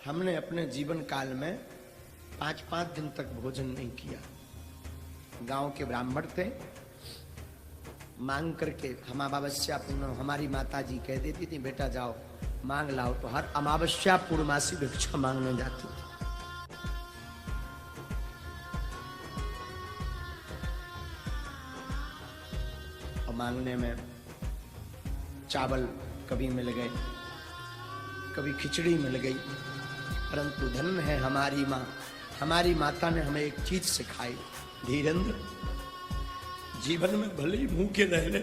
हमने अपने जीवन काल में 5-5 दिन तक भोजन नहीं किया। गांव के ब्राह्मण थे, मांग करके हम अमावस्या पूर्ण, हमारी माता जी कह देती थी बेटा जाओ मांग लाओ, तो हर अमावस्या पूर्णमासी भिक्षा मांगने जाती थी। और मांगने में चावल कभी मिल गए, कभी खिचड़ी मिल गई, परंतु धन्य है हमारी माँ, हमारी माता ने हमें एक चीज सिखाई, धीरेन्द्र जीवन में भले ही भूखे रह ले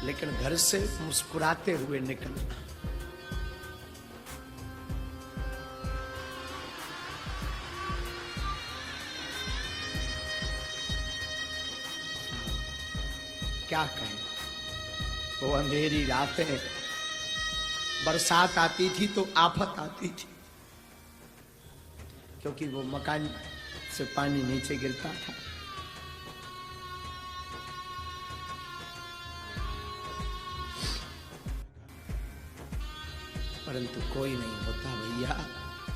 लेकिन घर से मुस्कुराते हुए निकलना। क्या कहें, वो अंधेरी रातें, बरसात आती थी तो आफत आती थी, क्योंकि वो मकान से पानी नीचे गिरता था। परंतु कोई नहीं होता भैया,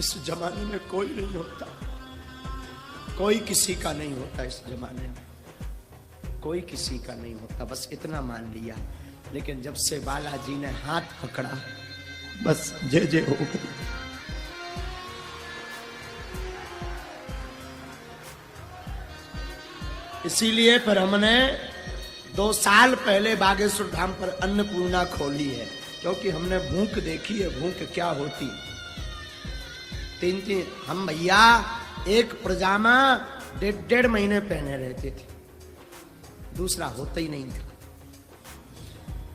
इस जमाने में कोई नहीं होता, कोई किसी का नहीं होता, इस जमाने में कोई किसी का नहीं होता। बस इतना मान लिया, लेकिन जब से बालाजी ने हाथ पकड़ा बस जय जय हो गई। इसीलिए फिर हमने 2 साल पहले बागेश्वर धाम पर अन्नपूर्णा खोली है, क्योंकि हमने भूख देखी है, भूख क्या होती। 3 हम भैया एक पजामा 1.5 महीने पहने रहते थे, दूसरा होता ही नहीं था।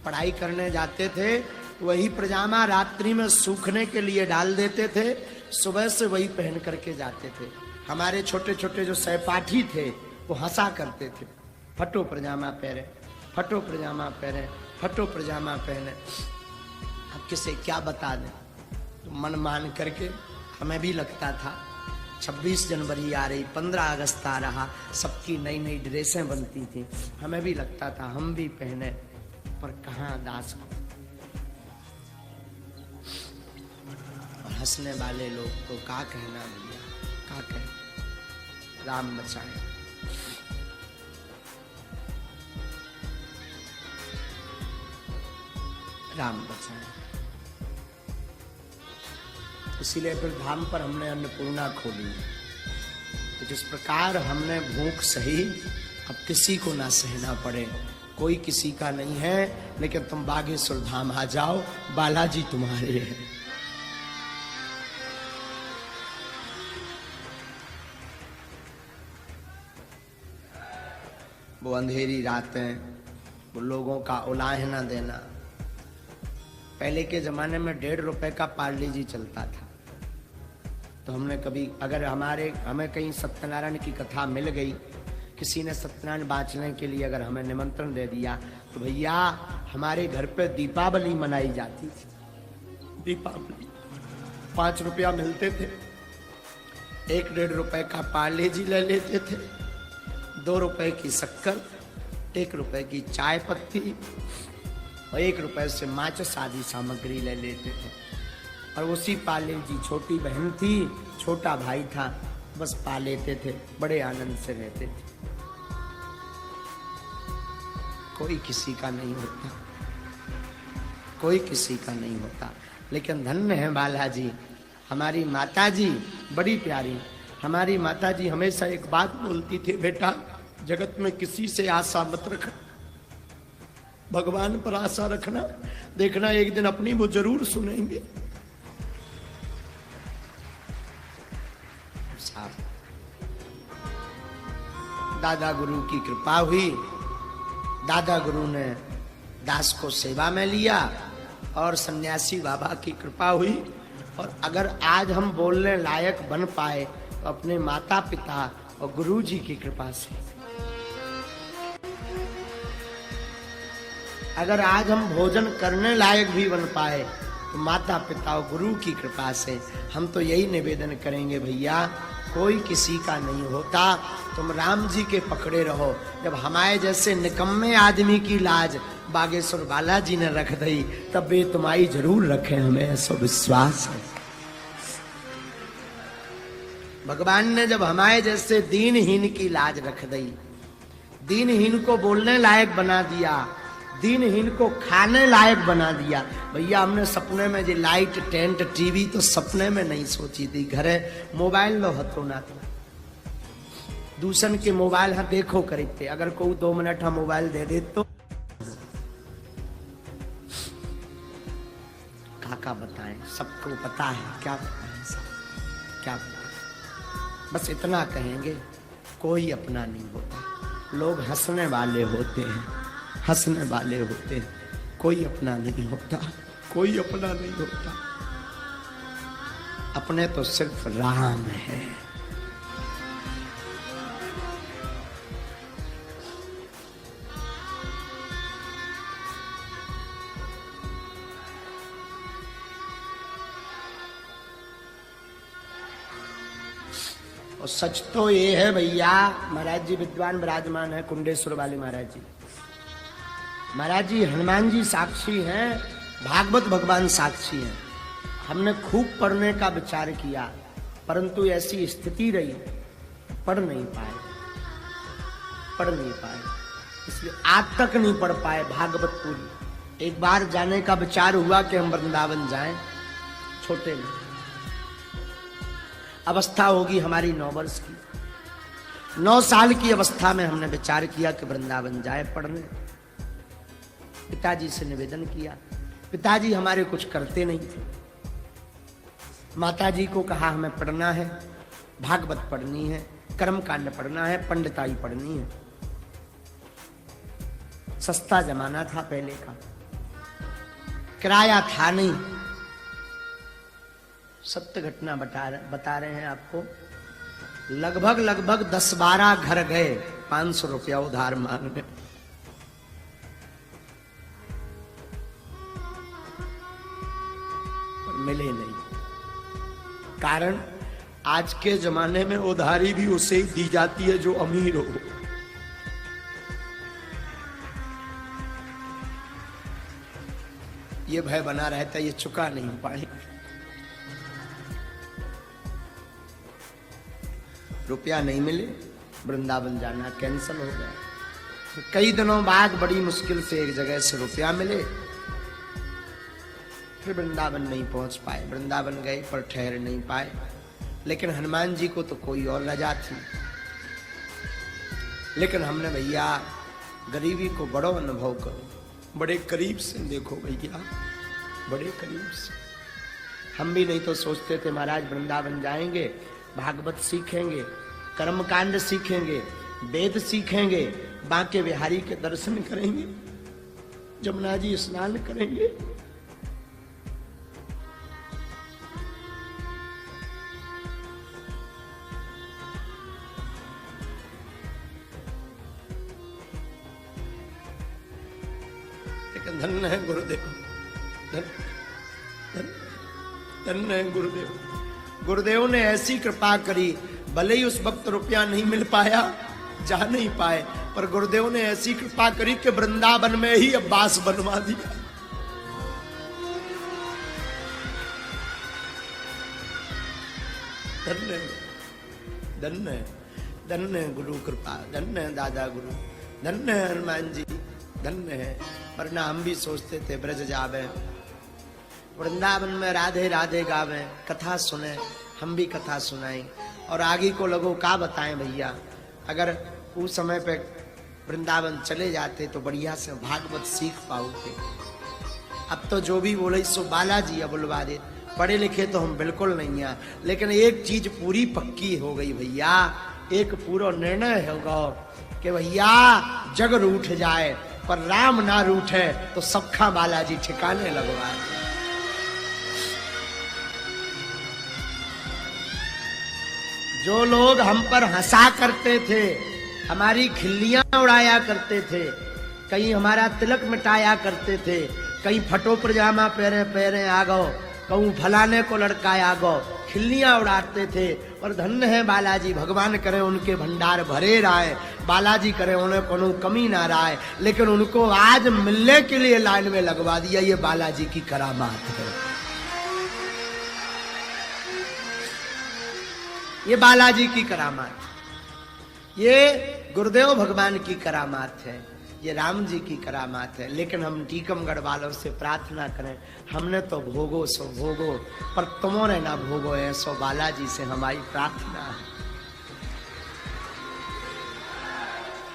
पढ़ाई करने जाते थे, वही पजामा रात्रि में सूखने के लिए डाल देते थे, सुबह से वही पहन करके जाते थे। हमारे छोटे छोटे जो सहपाठी थे वो हंसा करते थे, फटो पजामा पहने, फटो पजामा पहने, फटो पजामा पहने। अब किसे क्या बता दें, तो मन मान करके हमें भी लगता था 26 जनवरी आ रही, 15 अगस्त आ रहा, सबकी नई नई ड्रेसें बनती थी, हमें भी लगता था हम भी पहने, पर कहाँ दास को। और हंसने वाले लोग तो क्या कहना भैया, क्या कहें, राम बचाए। राम बचाए। इसीलिए फिर धाम पर हमने अन्नपूर्णा खोली। तो जिस प्रकार हमने भूख सही, अब किसी को ना सहना पड़े, कोई किसी का नहीं है, लेकिन तुम बागेश्वर धाम आ जाओ, बालाजी तुम्हारे हैं। वो अंधेरी रातें, वो लोगों का उलाहना देना। पहले के जमाने में 1.5 रुपए का पार्ले जी चलता था, तो हमने कभी अगर हमें कहीं सत्यनारायण की कथा मिल गई, किसी ने सत्यनारायण बाँचने के लिए अगर हमें निमंत्रण दे दिया, तो भैया हमारे घर पे दीपावली मनाई जाती थी। दीपावली 5 रुपया मिलते थे, 1-1.5 रुपए का पार्ले जी ले लेते थे, 2 रुपए की शक्कर, 1 रुपए की चाय पत्ती और 1 रुपए से माचिस आदि सामग्री ले लेते थे। और उसी पाले जी, छोटी बहन थी, छोटा भाई था, बस पा लेते थे, बड़े आनंद से रहते थे। कोई किसी का नहीं होता, कोई किसी का नहीं होता, लेकिन धन्य है बालाजी। हमारी माता जी बड़ी प्यारी, हमारी माता जी हमेशा एक बात बोलती थी, बेटा जगत में किसी से आशा मत रखना, भगवान पर आशा रखना, देखना एक दिन अपनी वो जरूर सुनेंगे। दादा गुरु की कृपा हुई, दादा गुरु ने दास को सेवा में लिया और सन्यासी बाबा की कृपा हुई। और अगर आज हम बोलने लायक बन पाए तो अपने माता पिता और गुरु जी की कृपा से। अगर आज हम भोजन करने लायक भी बन पाए तो माता पिता और गुरु की कृपा से। हम तो यही निवेदन करेंगे भैया, कोई किसी का नहीं होता, तुम राम जी के पकड़े रहो। जब हमारे जैसे निकम्मे आदमी की लाज बागेश्वर बालाजी ने रख दी, तब वे तुम्हारी जरूर रखे, हमें ऐसा विश्वास है। भगवान ने जब हमारे जैसे दीनहीन की लाज रख दी, दीनहीन को बोलने लायक बना दिया, दीनहीन को खाने लायक बना दिया। भैया हमने सपने में जो लाइट टेंट टीवी तो सपने में नहीं सोची थी। घरे मोबाइल लो हतो ना तो दूसरन के मोबाइल हाँ देखो करीब थे, अगर कोई 2 मिनट हम मोबाइल दे दे तो काका बताएं, सबको पता है क्या बताएं, सब क्या बताएं। बस इतना कहेंगे, कोई अपना नहीं होता, लोग हंसने वाले होते हैं, हंसने वाले होते हैं, कोई अपना नहीं होता, कोई अपना नहीं होता। अपने तो सिर्फ राम है। और सच तो ये है भैया, महाराज जी विद्वान विराजमान है कुंडेश्वर वाले महाराज जी। महाराज जी हनुमान जी साक्षी हैं, भागवत भगवान साक्षी हैं। हमने खूब पढ़ने का विचार किया, परंतु ऐसी स्थिति रही, पढ़ नहीं पाए, पढ़ नहीं पाए, इसलिए आज तक नहीं पढ़ पाए भागवत पूरी। एक बार जाने का विचार हुआ कि हम वृंदावन जाएं, छोटे में अवस्था होगी हमारी 9 वर्ष की, 9 साल की अवस्था में हमने विचार किया कि वृंदावन जाए पढ़ने। पिताजी से निवेदन किया, पिताजी हमारे कुछ करते नहीं थे। माताजी को कहा हमें पढ़ना है, भागवत पढ़नी है, कर्मकांड पढ़ना है, पंडिताई पढ़नी है। सस्ता जमाना था पहले का, किराया था नहीं। सत्य घटना बता रहे हैं आपको। लगभग 10-12 घर गए 500 रुपया उधार मांगने। पर मिले नहीं। कारण आज के जमाने में उधारी भी उसे दी जाती है जो अमीर हो। ये भय बना रहता है ये चुका नहीं पाएंगे, रुपया नहीं मिले, वृंदावन जाना कैंसिल हो गया। कई दिनों बाद बड़ी मुश्किल से एक जगह से रुपया मिले, फिर वृंदावन नहीं पहुंच पाए। वृंदावन गए पर ठहर नहीं पाए, लेकिन हनुमान जी को तो कोई और रजा थी। लेकिन हमने भैया गरीबी को बड़ो अनुभव करो, बड़े करीब से देखो भैया, बड़े करीब से। हम भी नहीं तो सोचते थे महाराज वृंदावन जाएंगे, भागवत सीखेंगे, कर्मकांड सीखेंगे, वेद सीखेंगे, बांके बिहारी के दर्शन करेंगे, जमुना जी स्नान करेंगे। लेकिन धन्य है गुरुदेव, धन्य है गुरुदेव। गुरुदेव ने ऐसी कृपा करी, भले ही उस वक्त रुपया नहीं मिल पाया, जा नहीं पाए, पर गुरुदेव ने ऐसी कृपा करी कि वृंदावन में ही अब्बास बनवा दिया। धन्य धन्य धन्य गुरु कृपा, धन्य दादा गुरु, धन्य हनुमान जी, धन्य है। वरना हम भी सोचते थे ब्रज जावे, वृंदावन में राधे राधे गावे, कथा सुने, हम भी कथा सुनाएं और आगे को लोगों का बताएं भैया। अगर उस समय पे वृंदावन चले जाते तो बढ़िया से भागवत सीख पाओगे। अब तो जो भी बोले सो बालाजी अब बुलवा दे, पढ़े लिखे तो हम बिल्कुल नहीं है, लेकिन एक चीज पूरी पक्की हो गई भैया, एक पूरा निर्णय होगा कि भैया जग रूठ जाए पर राम ना रूठे तो सबका बालाजी ठिकाने लगवाए। जो लोग हम पर हंसा करते थे, हमारी खिल्लियां उड़ाया करते थे, कहीं हमारा तिलक मिटाया करते थे, कहीं फटो पजामा पहरे पहरे आ गो, कहूँ फलाने को लड़का आ गो, खिल्लियां उड़ाते थे। और धन्य है बालाजी, भगवान करे उनके भंडार भरे रहे, बालाजी करे उन्हें कोनो कमी ना रहे, लेकिन उनको आज मिलने के लिए लाइन में लगवा दिया, ये बालाजी की करामात है। ये बालाजी की करामात, ये गुरुदेव भगवान की करामात है, ये राम जी की करामात है। लेकिन हम टीकमगढ़ वालों से प्रार्थना करें, हमने तो भोगो सो भोगो, पर तुमों ने ना भोगो है, सो बालाजी से हमारी प्रार्थना है।